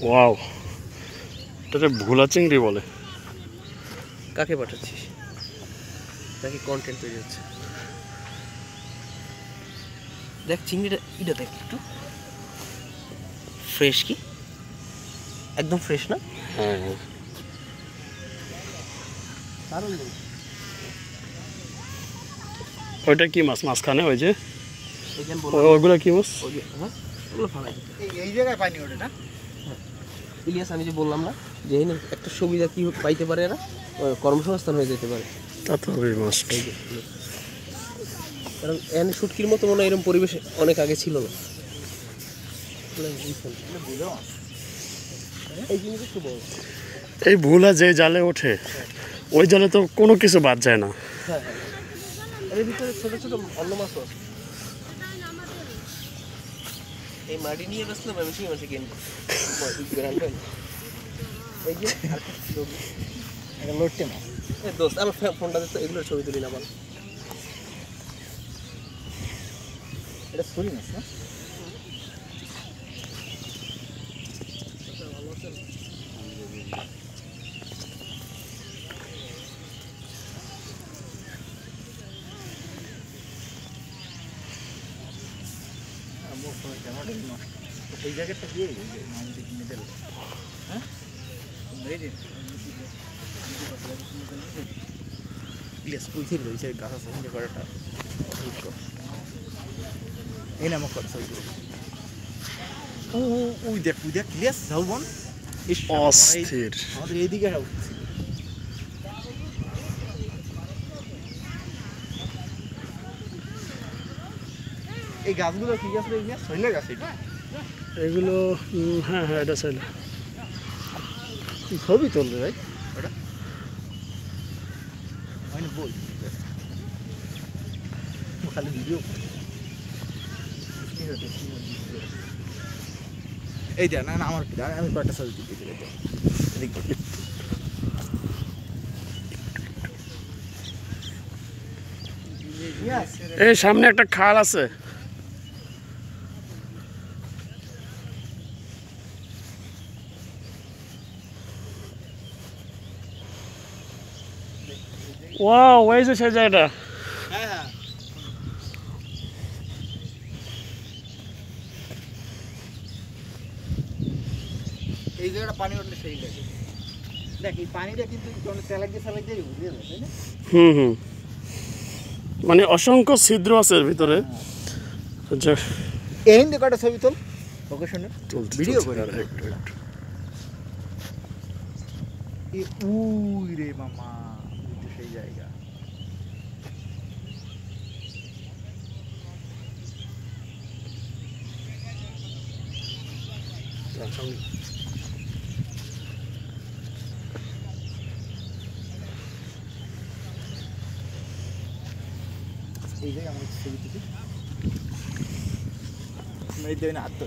Wow, এটা ভোলা চিংড়ি বলে। কাকে পাঠাচ্ছিস? নাকি কন্টেন্ট তৈরি হচ্ছে? দেখ চিংড়িটা, এটা দেখ একটু ফ্রেশ, কি একদম ফ্রেশ না? হ্যাঁ হ্যাঁ, দারুণ। ওইটা কি মাছ মাঝখানে ওই যে ওইগুলো কি মাছ? ওগুলো ফালাই এই জায়গায় পাইনি ওটা না। ইলিয়াস, আমি যে বললাম না যে একটা সুবিধা কি পাইতে পারে, এরা কর্মসংস্থান হয়ে যেতে পারে। তা তো ওই মাছ, কারণ এখানে শুটকির মতো মনে হয় এরকম পরিবেশ অনেক আগে ছিল না। এই জিনিস একটু বড়, এই ভোলা যে জালে ওঠে ওই জালে তো কোনো কিছু বাদ যায় না। হ্যাঁ হ্যাঁ, এর ভিতরে ছোট ছোট অন্য মাছও আছে। এই মাটি নিয়ে বসলে বেশি মাছ কিনবো। এই যে এটা লড়তে মাছ। দোস্ত, আমার ফোনটা দিতে, এগুলোর ছবি তুলি না বল। এটা ছুরি মাছ না? এই জায়গাটা দিয়ে মিডল, হ্যাঁ প্লিজ পুঁথি রয়েছে গাছ আছে যে করাটা এই নামক কথা ওই দেখ প্লিজ ঝাউবন অস্থির। আমাদের এইদিকে এই গাছগুলো কি গাছ রে? শৈলা গাছ এটা? এগুলো হ্যাঁ হ্যাঁ, এটা চাইলে ছবি তুলবে ভাই ওটা মানে বল খালি ভিডিও। এই দেখ, না না আমার আমি কয়েকটা ছবি তুলতে এই সামনে একটা খাল আছে। ওয়াও, ওই যে সেই জায়গাটা। হ্যাঁ হ্যাঁ, এই জায়গাটা পানি উঠলে সেই লাগে। দেখ এই পানিটা কিন্তু চালাক দিয়ে বুঝে যাবে, তাই না? হুম হুম, মানে অসংখ্য ছিদ্র আছে এর ভিতরে। এই হিন্দু কটা ছবি তোল, ওকে শুনে ভিডিও করে উই রে মামা, সেই জায়গা। এই জায়গায় আমার ছবি তুলি, এই দেয় না হাত।